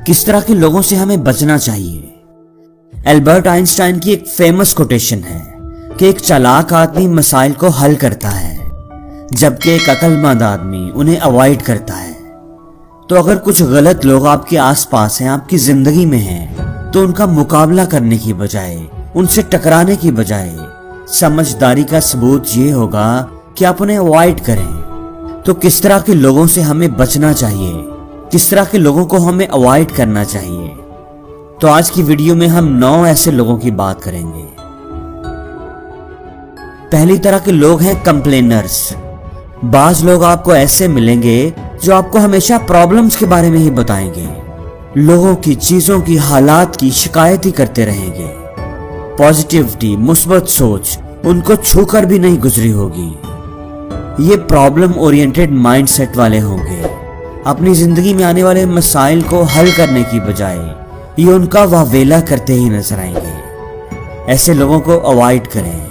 किस तरह के लोगों से हमें बचना चाहिए। एल्बर्ट आइंस्टाइन की एक फेमस कोटेशन है कि एक चालाक आदमी मसाइल को हल करता है जबकि एक अक्लमंद आदमी उन्हें अवॉइड करता है। तो अगर कुछ गलत लोग आपके आसपास हैं, आपकी जिंदगी में हैं, तो उनका मुकाबला करने की बजाय, उनसे टकराने की बजाय समझदारी का सबूत ये होगा कि आप उन्हें अवॉइड करें। तो किस तरह के लोगों से हमें बचना चाहिए, किस तरह के लोगों को हमें अवॉइड करना चाहिए, तो आज की वीडियो में हम 9 ऐसे लोगों की बात करेंगे। पहली तरह के लोग हैं कंप्लेनर्स। बाज लोग आपको ऐसे मिलेंगे जो आपको हमेशा प्रॉब्लम्स के बारे में ही बताएंगे, लोगों की, चीजों की, हालात की शिकायत ही करते रहेंगे। पॉजिटिविटी, मुस्बत सोच उनको छूकर भी नहीं गुजरी होगी। ये प्रॉब्लम ओरिएंटेड माइंडसेट वाले होंगे। अपनी जिंदगी में आने वाले मसाइल को हल करने की बजाय ये उनका वावेला करते ही नजर आएंगे। ऐसे लोगों को अवॉइड करें।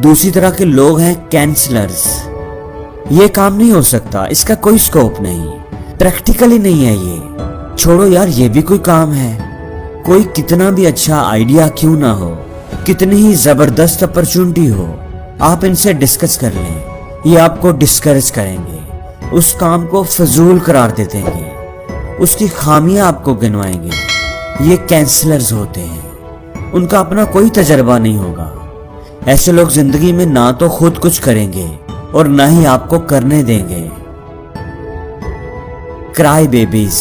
दूसरी तरह के लोग हैं कैंसलर्स। ये काम नहीं हो सकता, इसका कोई स्कोप नहीं, प्रैक्टिकली नहीं है ये, छोड़ो यार ये भी कोई काम है। कोई कितना भी अच्छा आइडिया क्यों ना हो, कितनी ही जबरदस्त अपॉर्चुनिटी हो, आप इनसे डिस्कस कर लें, ये आपको डिस्करेज करेंगे, उस काम को फजूल करार दे देंगे, उसकी खामियां आपको गिनवाएंगे। ये कैंसलर्स होते हैं, उनका अपना कोई तजर्बा नहीं होगा। ऐसे लोग जिंदगी में ना तो खुद कुछ करेंगे और ना ही आपको करने देंगे। क्राई बेबीज,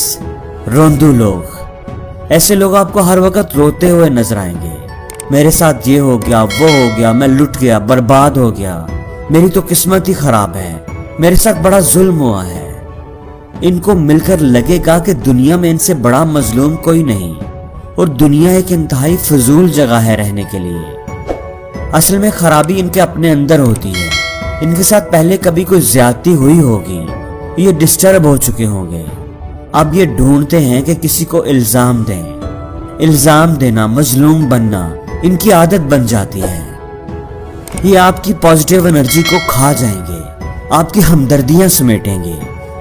रोंदू लोग। ऐसे लोग आपको हर वक्त रोते हुए नजर आएंगे। मेरे साथ ये हो गया, वो हो गया, मैं लुट गया, बर्बाद हो गया, मेरी तो किस्मत ही खराब है, मेरे साथ बड़ा जुल्म हुआ है। इनको मिलकर लगेगा कि दुनिया में इनसे बड़ा मजलूम कोई नहीं और दुनिया एक इंतहाई फजूल जगह है रहने के लिए। असल में खराबी इनके अपने अंदर होती है। इनके साथ पहले कभी कोई ज्यादती हुई होगी, ये डिस्टर्ब हो चुके होंगे। अब ये ढूंढते हैं कि किसी को इल्जाम दें। इल्जाम देना, मजलूम बनना इनकी आदत बन जाती है। ये आपकी पॉजिटिव एनर्जी को खा जाएंगे, आपकी हमदर्दियां समेटेंगे,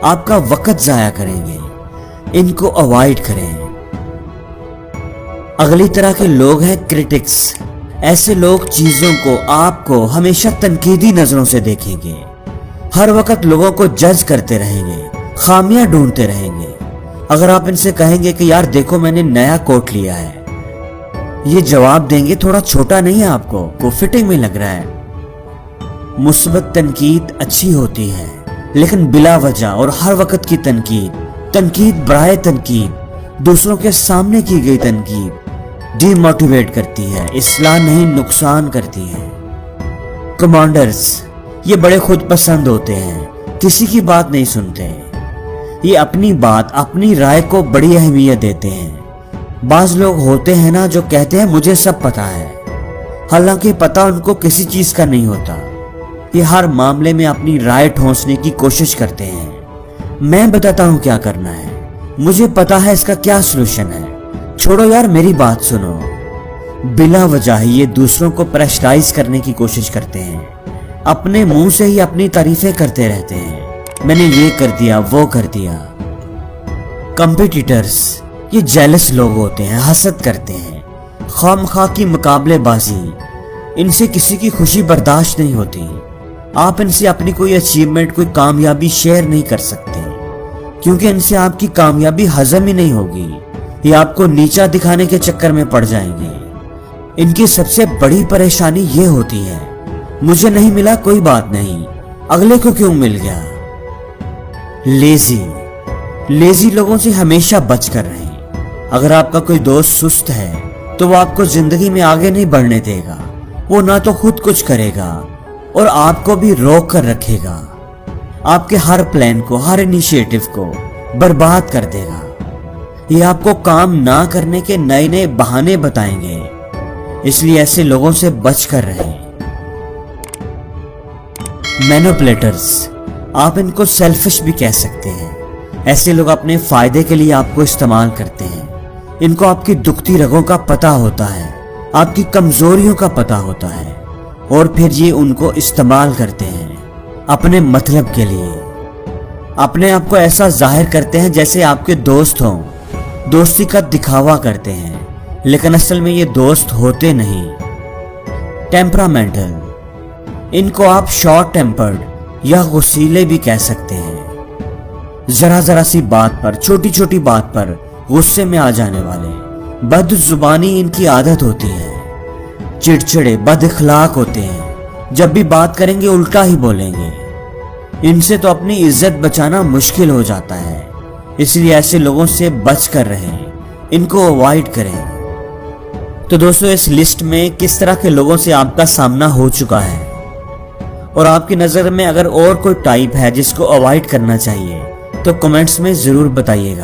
आपका वक्त जाया करेंगे। इनको अवॉइड करें। अगली तरह के लोग हैं क्रिटिक्स। ऐसे लोग चीजों को, आपको हमेशा तनकीदी नजरों से देखेंगे, हर वक्त लोगों को जज करते रहेंगे, खामियां ढूंढते रहेंगे। अगर आप इनसे कहेंगे कि यार देखो मैंने नया कोट लिया है, ये जवाब देंगे थोड़ा छोटा नहीं है आपको, को फिटिंग में लग रहा है। मुस्बत तनकीद अच्छी होती है, लेकिन बिला वजह और हर वक्त की तनकीद बराए तनकीद, दूसरों के सामने की गई तनकीद डिमोटिवेट करती है, इस्लाह नहीं नुकसान करती है। कमांडर्स, ये बड़े खुद पसंद होते हैं, किसी की बात नहीं सुनते। ये अपनी बात, अपनी राय को बड़ी अहमियत देते हैं। बाज लोग होते हैं ना जो कहते हैं मुझे सब पता है, हालांकि पता उनको किसी चीज का नहीं होता। ये हर मामले में अपनी राय ठोंसने की कोशिश करते हैं। मैं बताता हूं क्या करना है, मुझे पता है इसका क्या सलूशन है, छोड़ो यार मेरी बात सुनो। बिला वजह ही ये दूसरों को प्रेशराइज करने की कोशिश करते हैं। अपने मुंह से ही अपनी तारीफें करते रहते हैं, मैंने ये कर दिया, वो कर दिया। कंपीटिटर्स, ये जेलस लोग होते हैं, हसद करते हैं, खामखा की मुकाबलेबाजी, इनसे किसी की खुशी बर्दाश्त नहीं होती। आप इनसे अपनी कोई अचीवमेंट, कोई कामयाबी शेयर नहीं कर सकते, क्योंकि इनसे आपकी कामयाबी हजम ही नहीं होगी। ये आपको नीचा दिखाने के चक्कर में पड़ जाएंगे। इनकी सबसे बड़ी परेशानी ये होती है, मुझे नहीं मिला कोई बात नहीं, अगले को क्यों मिल गया। लेजी लोगों से हमेशा बच कर रहें। अगर आपका कोई दोस्त सुस्त है तो वो आपको जिंदगी में आगे नहीं बढ़ने देगा। वो ना तो खुद कुछ करेगा और आपको भी रोक कर रखेगा। आपके हर प्लान को, हर इनिशिएटिव को बर्बाद कर देगा। ये आपको काम ना करने के नए नए बहाने बताएंगे, इसलिए ऐसे लोगों से बच कर रहें। मैनिपुलेटर्स, आप इनको सेल्फिश भी कह सकते हैं। ऐसे लोग अपने फायदे के लिए आपको इस्तेमाल करते हैं। इनको आपकी दुखती रगों का पता होता है, आपकी कमजोरियों का पता होता है और फिर ये उनको इस्तेमाल करते हैं अपने मतलब के लिए। अपने आप को ऐसा जाहिर करते हैं जैसे आपके दोस्त हों, दोस्ती का दिखावा करते हैं, लेकिन असल में ये दोस्त होते नहीं। टेम्परामेंटल, इनको आप शॉर्ट टेम्पर्ड या गुस्सीले भी कह सकते हैं। जरा जरा सी बात पर, छोटी छोटी बात पर गुस्से में आ जाने वाले, बदजुबानी इनकी आदत होती है। चिड़चिड़े, बदअखलाक होते हैं, जब भी बात करेंगे उल्टा ही बोलेंगे। इनसे तो अपनी इज्जत बचाना मुश्किल हो जाता है, इसलिए ऐसे लोगों से बच कर रहें, इनको अवॉइड करें। तो दोस्तों, इस लिस्ट में किस तरह के लोगों से आपका सामना हो चुका है, और आपकी नज़र में अगर और कोई टाइप है जिसको अवॉइड करना चाहिए, तो कमेंट्स में ज़रूर बताइएगा।